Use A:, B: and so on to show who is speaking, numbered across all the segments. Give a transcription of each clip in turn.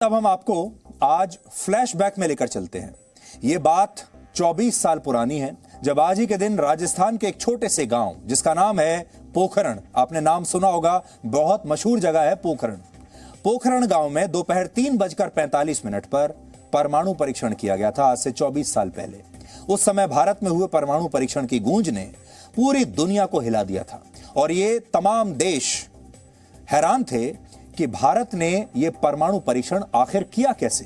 A: अब हम आपको आज फ्लैशबैक में लेकर चलते हैं। ये बात 24 साल पुरानी है, जब आज ही के दिन राजस्थान के एक छोटे से गांव जिसका नाम है पोखरण, आपने नाम सुना होगा, बहुत मशहूर जगह है पोखरण। पोखरण गांव में दोपहर 3:45 पर परमाणु परीक्षण किया गया था, आज से 24 साल पहले। उस समय भारत में हुए परमाणु परीक्षण की गूंज ने पूरी दुनिया को हिला दिया था और ये तमाम देश हैरान थे कि भारत ने यह परमाणु परीक्षण आखिर किया कैसे।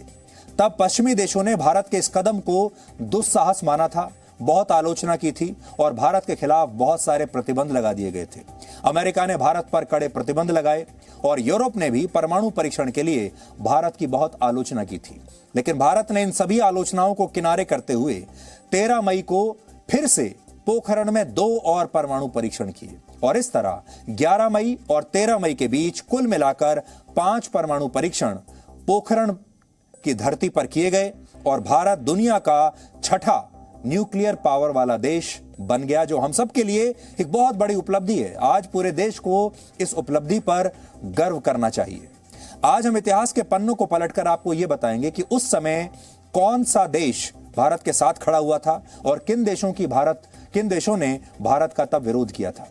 A: तब पश्चिमी देशों ने भारत के इस कदम को दुस्साहस माना था, बहुत आलोचना की थी और भारत के खिलाफ बहुत सारे प्रतिबंध लगा दिए गए थे। अमेरिका ने भारत पर कड़े प्रतिबंध लगाए और यूरोप ने भी परमाणु परीक्षण के लिए भारत की बहुत आलोचना की थी। लेकिन भारत ने इन सभी आलोचनाओं को किनारे करते हुए 13 मई को फिर से पोखरण में 2 और परमाणु परीक्षण किए और इस तरह 11 मई और 13 मई के बीच कुल मिलाकर 5 परमाणु परीक्षण पोखरण की धरती पर किए गए और भारत दुनिया का 6ठा न्यूक्लियर पावर वाला देश बन गया, जो हम सब के लिए एक बहुत बड़ी उपलब्धि है। आज पूरे देश को इस उपलब्धि पर गर्व करना चाहिए। आज हम इतिहास के पन्नों को पलटकर आपको यह बताएंगे कि उस समय कौन सा देश भारत के साथ खड़ा हुआ था और किन देशों ने भारत का तब विरोध किया था।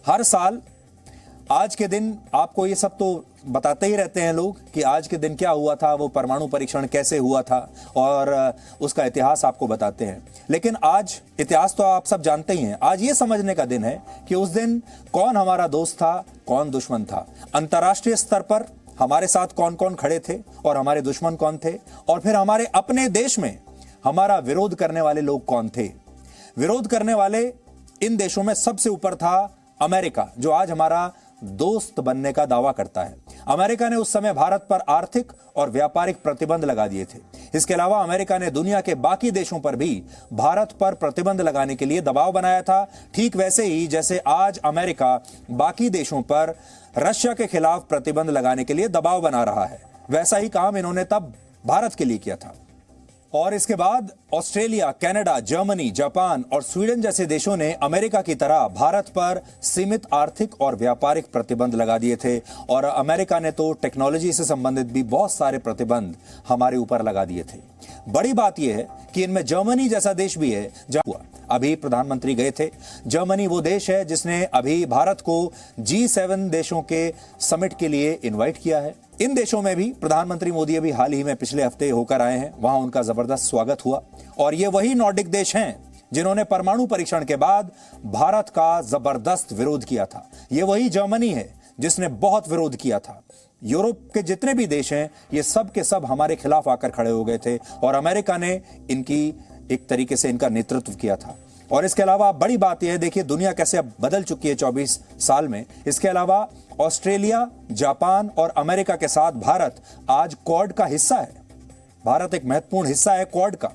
A: हर साल आज के दिन आपको ये सब तो बताते ही रहते हैं लोग कि आज के दिन क्या हुआ था, वो परमाणु परीक्षण कैसे हुआ था और उसका इतिहास आपको बताते हैं। लेकिन आज इतिहास तो आप सब जानते ही हैं। आज ये समझने का दिन है कि उस दिन कौन हमारा दोस्त था, कौन दुश्मन था। अंतर्राष्ट्रीय स्तर पर हमारे साथ कौन कौन खड़े थे और हमारे दुश्मन कौन थे, और फिर हमारे अपने देश में हमारा विरोध करने वाले लोग कौन थे। विरोध करने वाले इन देशों में सबसे ऊपर था अमेरिका, जो आज हमारा दोस्त बनने का दावा करता है। अमेरिका ने उस समय भारत पर आर्थिक और व्यापारिक प्रतिबंध लगा दिए थे। इसके अलावा अमेरिका ने दुनिया के बाकी देशों पर भी भारत पर प्रतिबंध लगाने के लिए दबाव बनाया था, ठीक वैसे ही जैसे आज अमेरिका बाकी देशों पर रशिया के खिलाफ प्रतिबंध लगाने के लिए दबाव बना रहा है। वैसा ही काम इन्होंने तब भारत के लिए किया था। और इसके बाद ऑस्ट्रेलिया, कनाडा, जर्मनी, जापान और स्वीडन जैसे देशों ने अमेरिका की तरह भारत पर सीमित आर्थिक और व्यापारिक प्रतिबंध लगा दिए थे और अमेरिका ने तो टेक्नोलॉजी से संबंधित भी बहुत सारे प्रतिबंध हमारे ऊपर लगा दिए थे। बड़ी बात यह है कि इनमें जर्मनी जैसा देश भी है जहां अभी प्रधानमंत्री गए थे। जर्मनी वो देश है जिसने अभी भारत को G7 देशों के समिट के लिए इनवाइट किया है। इन देशों में भी प्रधानमंत्री मोदी अभी हाल ही में पिछले हफ्ते होकर आए हैं, वहां उनका जबरदस्त स्वागत हुआ। और ये वही नॉर्डिक देश हैं जिन्होंने परमाणु परीक्षण के बाद भारत का जबरदस्त विरोध किया था। ये वही जर्मनी है जिसने बहुत विरोध किया था। यूरोप के जितने भी देश हैं ये सब के सब हमारे खिलाफ आकर खड़े हो गए थे और अमेरिका ने इनकी एक तरीके से इनका नेतृत्व किया था। और इसके अलावा बड़ी बात यह है, देखिए दुनिया कैसे अब बदल चुकी है 24 साल में। इसके अलावा ऑस्ट्रेलिया, जापान और अमेरिका के साथ भारत आज क्वाड का हिस्सा है। भारत एक महत्वपूर्ण हिस्सा है क्वाड का।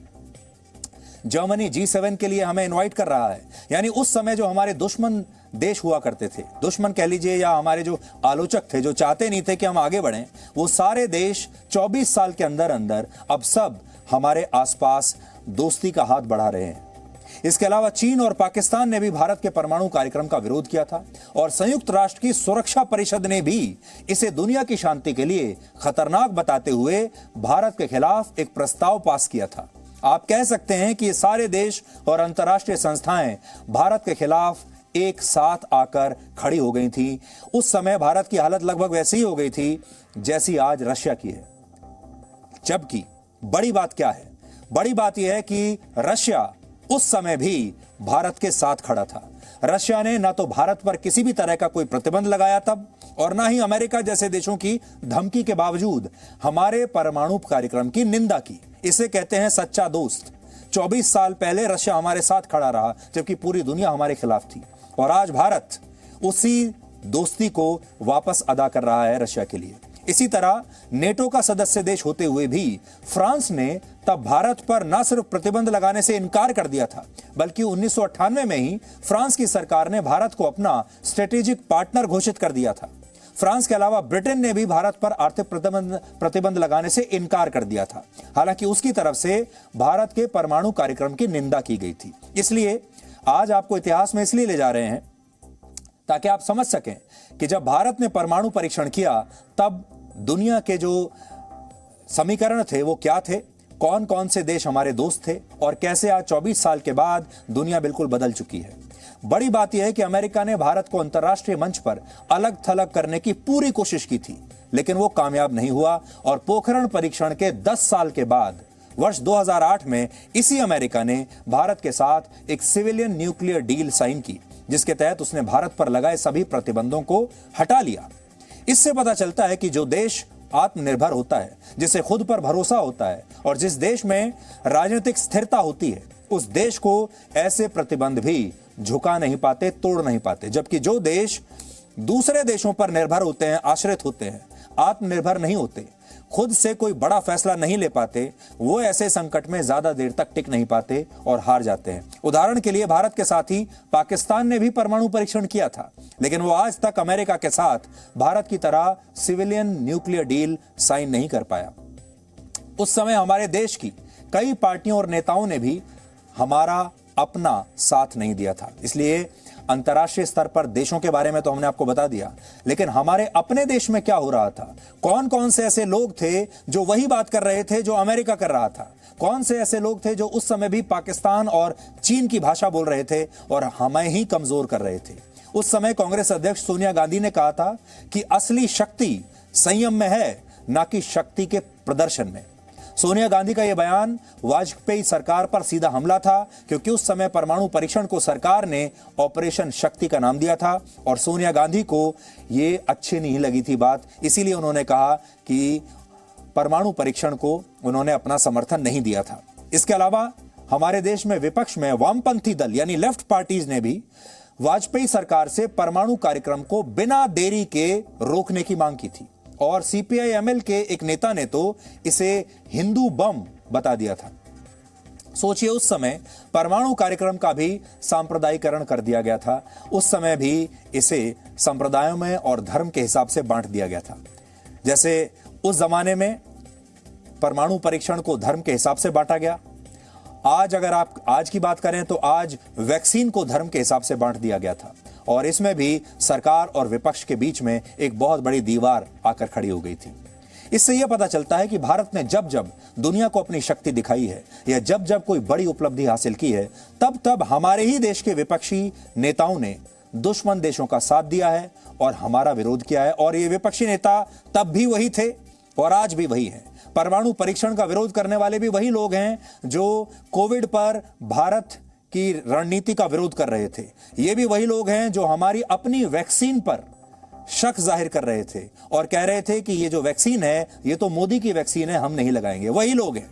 A: जर्मनी G7 के लिए हमें इनवाइट कर रहा है। यानी उस समय जो हमारे दुश्मन देश हुआ करते थे, दुश्मन कह लीजिए या हमारे जो आलोचक थे, जो चाहते नहीं थे कि हम आगे बढ़ें, वो सारे देश 24 साल के अंदर अंदर अब सब हमारे आसपास दोस्ती का हाथ बढ़ा रहे हैं। इसके अलावा चीन और पाकिस्तान ने भी भारत के परमाणु कार्यक्रम का विरोध किया था और संयुक्त राष्ट्र की सुरक्षा परिषद ने भी इसे दुनिया की शांति के लिए खतरनाक बताते हुए भारत के खिलाफ एक प्रस्ताव पास किया था। आप कह सकते हैं कि ये सारे देश और अंतर्राष्ट्रीय संस्थाएं भारत के खिलाफ एक साथ आकर खड़ी हो गई थी। उस समय भारत की हालत लगभग वैसी ही हो गई थी जैसी आज रशिया की है। जबकि बड़ी बात क्या है? बड़ी बात यह है कि रशिया उस समय भी भारत के साथ खड़ा था। रशिया ने ना तो भारत पर किसी भी तरह का कोई प्रतिबंध लगाया तब, और ना ही अमेरिका जैसे देशों की धमकी के बावजूद हमारे परमाणु कार्यक्रम की निंदा की। इसे कहते हैं सच्चा दोस्त। 24 साल पहले रशिया हमारे साथ खड़ा रहा जबकि पूरी दुनिया हमारे खिलाफ थी, और आज भारत उसी दोस्ती को वापस अदा कर रहा है रशिया के लिए। इसी तरह नेटो का सदस्य देश होते हुए भी फ्रांस ने तब भारत पर न सिर्फ प्रतिबंध लगाने से इनकार कर दिया था, बल्कि 1998 में ही फ्रांस की सरकार ने भारत को अपना स्ट्रेटेजिक पार्टनर घोषित कर दिया था। फ्रांस के अलावा ब्रिटेन ने भी भारत पर आर्थिक प्रतिबंध लगाने से इनकार कर दिया था, हालांकि उसकी तरफ से भारत के परमाणु कार्यक्रम की निंदा की गई थी। इसलिए आज आपको इतिहास में इसलिए ले जा रहे हैं ताकि आप समझ सकें कि जब भारत ने परमाणु परीक्षण किया तब दुनिया के जो समीकरण थे वो क्या थे, कौन कौन से देश हमारे दोस्त थे और कैसे आज 24 साल के बाद दुनिया बिल्कुल बदल चुकी है। बड़ी बात यह है कि अमेरिका ने भारत को अंतर्राष्ट्रीय मंच पर अलग थलग करने की पूरी कोशिश की थी, लेकिन वो कामयाब नहीं हुआ और पोखरण परीक्षण के 10 साल के बाद वर्ष 2008 में इसी अमेरिका ने भारत के साथ एक सिविलियन न्यूक्लियर डील साइन की, जिसके तहत उसने भारत पर लगाए सभी प्रतिबंधों को हटा लिया। इससे पता चलता है कि जो देश आत्मनिर्भर होता है, जिसे खुद पर भरोसा होता है और जिस देश में राजनीतिक स्थिरता होती है, उस देश को ऐसे प्रतिबंध भी झुका नहीं पाते, तोड़ नहीं पाते। जबकि जो देश दूसरे देशों पर निर्भर होते हैं, आश्रित होते हैं, आत्मनिर्भर नहीं होते, खुद से कोई बड़ा फैसला नहीं ले पाते, वो ऐसे संकट में ज्यादा देर तक टिक नहीं पाते और हार जाते हैं। उदाहरण के लिए भारत के साथ ही पाकिस्तान ने भी परमाणु परीक्षण किया था, लेकिन वो आज तक अमेरिका के साथ भारत की तरह सिविलियन न्यूक्लियर डील साइन नहीं कर पाया। उस समय हमारे देश की कई पार्टियों और नेताओं ने भी हमारा अपना साथ नहीं दिया था। इसलिए अंतर्राष्ट्रीय स्तर पर देशों के बारे में तो हमने आपको बता दिया, लेकिन हमारे अपने देश में क्या हो रहा था, कौन कौन से ऐसे लोग थे जो वही बात कर रहे थे जो अमेरिका कर रहा था, कौन से ऐसे लोग थे जो उस समय भी पाकिस्तान और चीन की भाषा बोल रहे थे और हमें ही कमजोर कर रहे थे। उस समय कांग्रेस अध्यक्ष सोनिया गांधी ने कहा था कि असली शक्ति संयम में है, ना कि शक्ति के प्रदर्शन में। सोनिया गांधी का यह बयान वाजपेयी सरकार पर सीधा हमला था, क्योंकि उस समय परमाणु परीक्षण को सरकार ने ऑपरेशन शक्ति का नाम दिया था और सोनिया गांधी को यह अच्छी नहीं लगी थी बात, इसीलिए उन्होंने कहा कि परमाणु परीक्षण को उन्होंने अपना समर्थन नहीं दिया था। इसके अलावा हमारे देश में विपक्ष में वामपंथी दल यानी लेफ्ट पार्टीज ने भी वाजपेयी सरकार से परमाणु कार्यक्रम को बिना देरी के रोकने की मांग की थी और सीपीआई-एमएल के एक नेता ने तो इसे हिंदू बम बता दिया था। सोचिए, उस समय परमाणु कार्यक्रम का भी सांप्रदायिकरण कर दिया गया था। उस समय भी इसे संप्रदायों में और धर्म के हिसाब से बांट दिया गया था। जैसे उस जमाने में परमाणु परीक्षण को धर्म के हिसाब से बांटा गया, आज अगर आप आज की बात करें तो आज वैक्सीन को धर्म के हिसाब से बांट दिया गया था और इसमें भी सरकार और विपक्ष के बीच में एक बहुत बड़ी दीवार आकर खड़ी हो गई थी। इससे यह पता चलता है कि भारत ने जब जब दुनिया को अपनी शक्ति दिखाई है या जब जब कोई बड़ी उपलब्धि हासिल की है, तब तब हमारे ही देश के विपक्षी नेताओं ने दुश्मन देशों का साथ दिया है और हमारा विरोध किया है। और ये विपक्षी नेता तब भी वही थे और आज भी वही हैं। परमाणु परीक्षण का विरोध करने वाले भी वही लोग हैं जो कोविड पर भारत की रणनीति का विरोध कर रहे थे। ये भी वही लोग हैं जो हमारी अपनी वैक्सीन पर शक जाहिर कर रहे थे और कह रहे थे कि ये जो वैक्सीन है ये तो मोदी की वैक्सीन है, हम नहीं लगाएंगे। वही लोग हैं,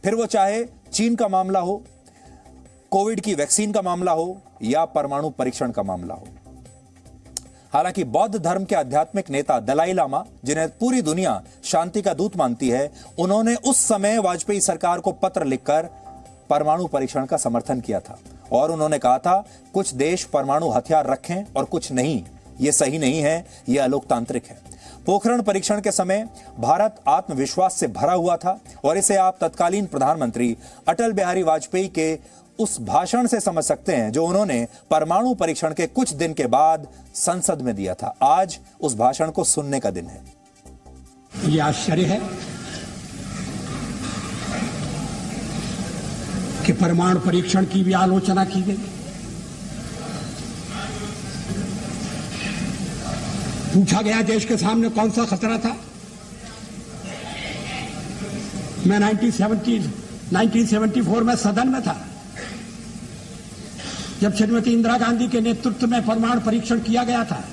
A: फिर वो चाहे चीन का मामला हो, कोविड की वैक्सीन का मामला हो या परमाणु परीक्षण का मामला हो। हालांकि बौद्ध धर्म के आध्यात्मिक नेता दलाई लामा, जिन्हें पूरी दुनिया शांति का दूत मानती है, उन्होंने उस समय वाजपेयी सरकार को पत्र लिखकर परमाणु परीक्षण का समर्थन किया था और उन्होंने कहा था कुछ देश परमाणु हथियार रखें और कुछ नहीं, यह सही नहीं है, यह अलोकतांत्रिक है। पोखरण परीक्षण के समय भारत आत्मविश्वास से भरा हुआ था और इसे आप तत्कालीन प्रधानमंत्री अटल बिहारी वाजपेयी के उस भाषण से समझ सकते हैं जो उन्होंने परमाणु परीक्षण के कुछ दिन के बाद संसद में दिया था। आज उस भाषण को सुनने का दिन है।
B: यह आश्चर्य है कि परमाणु परीक्षण की भी आलोचना की गई। पूछा गया देश के सामने कौन सा खतरा था। मैं 1974 में सदन में था जब श्रीमती इंदिरा गांधी के नेतृत्व में परमाणु परीक्षण किया गया था।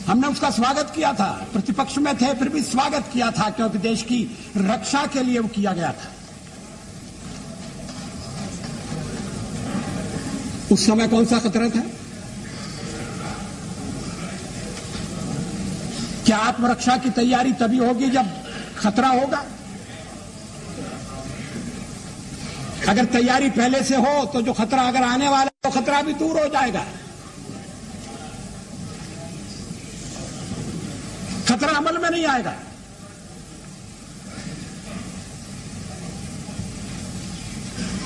B: हमने उसका स्वागत किया था, प्रतिपक्ष में थे फिर भी स्वागत किया था, क्योंकि देश की रक्षा के लिए वो किया गया था। उस समय कौन सा खतरा था? क्या आत्मरक्षा की तैयारी तभी होगी जब खतरा होगा? अगर तैयारी पहले से हो तो जो खतरा अगर आने वाला है तो खतरा भी दूर हो जाएगा। खतरा अमल में नहीं आएगा।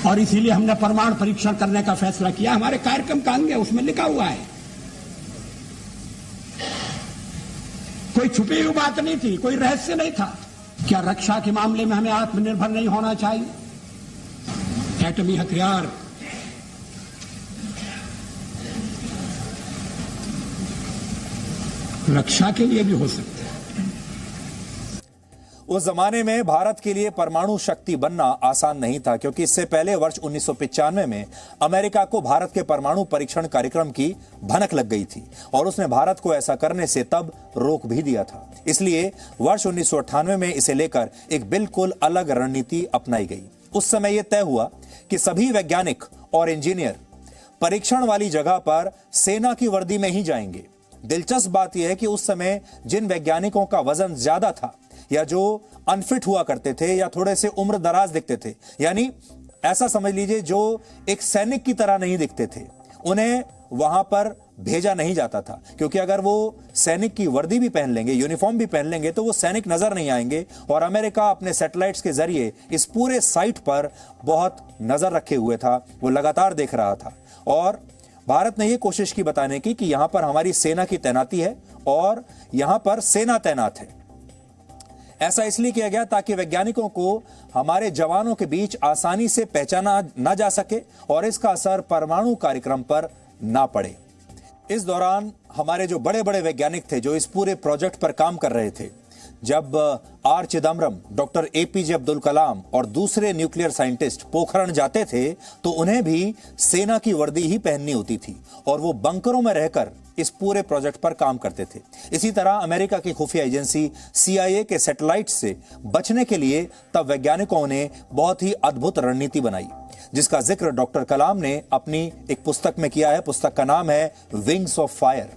B: और इसीलिए हमने परमाणु परीक्षण करने का फैसला किया। हमारे कार्यक्रम का अंग है, उसमें लिखा हुआ है कोई छुपी हुई बात नहीं थी, कोई रहस्य नहीं था। क्या रक्षा के मामले में हमें आत्मनिर्भर नहीं होना चाहिए? एटमी हथियार रक्षा के लिए भी हो सकते हैं।
A: उस जमाने में भारत के लिए परमाणु शक्ति बनना आसान नहीं था, क्योंकि इससे पहले वर्ष 1995 में अमेरिका को भारत के परमाणु परीक्षण कार्यक्रम की भनक लग गई थी और उसने भारत को ऐसा करने से तब रोक भी दिया था। इसलिए वर्ष 1998 में इसे लेकर एक बिल्कुल अलग रणनीति अपनाई गई। उस समय यह तय हुआ कि सभी वैज्ञानिक और इंजीनियर परीक्षण वाली जगह पर सेना की वर्दी में ही जाएंगे। दिलचस्प बात यह है कि उस समय जिन वैज्ञानिकों का वजन ज्यादा था या जो अनफिट हुआ करते थे या थोड़े से उम्र दराज दिखते थे, यानी ऐसा समझ लीजिए जो एक सैनिक की तरह नहीं दिखते थे, उन्हें वहां पर भेजा नहीं जाता था, क्योंकि अगर वो सैनिक की वर्दी भी पहन लेंगे, यूनिफॉर्म भी पहन लेंगे, तो वो सैनिक नजर नहीं आएंगे। और अमेरिका अपने सैटेलाइट्स के जरिए इस पूरे साइट पर बहुत नजर रखे हुए था, वो लगातार देख रहा था। और भारत ने यह कोशिश की बताने की कि यहां पर हमारी सेना की तैनाती है और यहां पर सेना तैनात है। ऐसा इसलिए किया गया ताकि वैज्ञानिकों को हमारे जवानों के बीच आसानी से पहचाना न जा सके और इसका असर परमाणु कार्यक्रम पर ना पड़े। इस दौरान हमारे जो बड़े बड़े वैज्ञानिक थे जो इस पूरे प्रोजेक्ट पर काम कर रहे थे, जब R Chidambaram, doctor APJ Abdul Kalam और दूसरे न्यूक्लियर साइंटिस्ट पोखरण जाते थे तो उन्हें भी सेना की वर्दी ही पहननी होती थी और वो बंकरों में रहकर इस पूरे प्रोजेक्ट पर काम करते थे। इसी तरह अमेरिका की खुफिया एजेंसी CIA के सैटेलाइट से बचने के लिए तब वैज्ञानिकों ने बहुत ही अद्भुत रणनीति बनाई, जिसका जिक्र डॉक्टर कलाम ने अपनी एक पुस्तक में किया है। पुस्तक का नाम है विंग्स ऑफ फायर।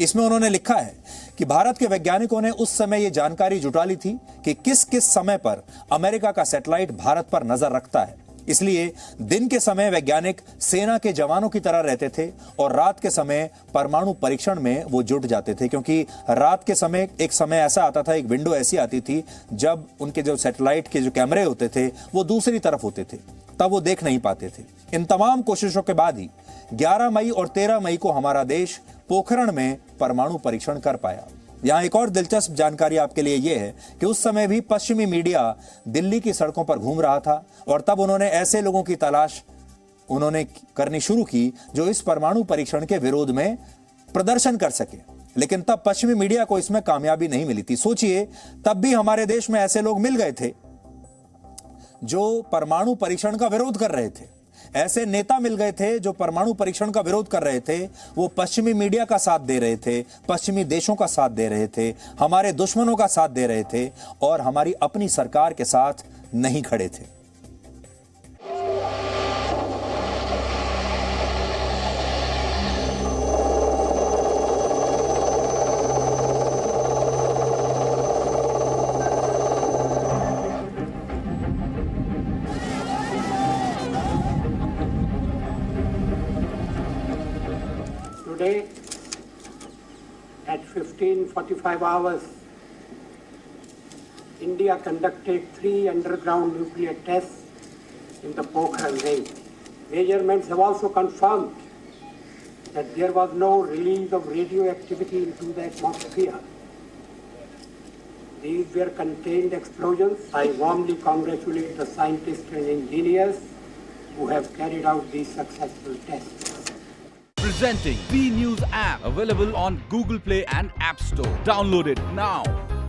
A: इसमें उन्होंने लिखा है कि भारत के वैज्ञानिकों ने उस समय यह जानकारी जुटा ली थी कि किस किस समय पर अमेरिका का सैटेलाइट भारत पर नजर रखता है। इसलिए दिन के समय वैज्ञानिक सेना के जवानों की तरह रहते थे और रात के समय परमाणु परीक्षण में वो जुट जाते थे, क्योंकि रात के समय एक समय ऐसा आता था, एक विंडो ऐसी आती थी जब उनके जो सैटेलाइट के जो कैमरे होते थे वो दूसरी तरफ होते थे, तब वो देख नहीं पाते थे। इन तमाम कोशिशों के बाद ही 11 मई और 13 मई को हमारा देश पोखरण में परमाणु परीक्षण कर पाया। यहां एक और दिलचस्प जानकारी आपके लिए यह है कि उस समय भी पश्चिमी मीडिया दिल्ली की सड़कों पर घूम रहा था और तब उन्होंने ऐसे लोगों की तलाश करनी शुरू की जो इस परमाणु परीक्षण के विरोध में प्रदर्शन कर सके, लेकिन तब पश्चिमी मीडिया को इसमें कामयाबी नहीं मिली थी। सोचिए, तब भी हमारे देश में ऐसे लोग मिल गए थे जो परमाणु परीक्षण का विरोध कर रहे थे, ऐसे नेता मिल गए थे जो परमाणु परीक्षण का विरोध कर रहे थे। वो पश्चिमी मीडिया का साथ दे रहे थे, पश्चिमी देशों का साथ दे रहे थे, हमारे दुश्मनों का साथ दे रहे थे और हमारी अपनी सरकार के साथ नहीं खड़े थे।
B: Today, at 15:45 hours, India conducted 3 underground nuclear tests in the Pokhran range. Measurements have also confirmed that there was no release of radioactivity into the atmosphere. These were contained explosions. I warmly congratulate the scientists and engineers who have carried out these successful tests.
C: Presenting B News app, available on Google Play and App Store. Download it now.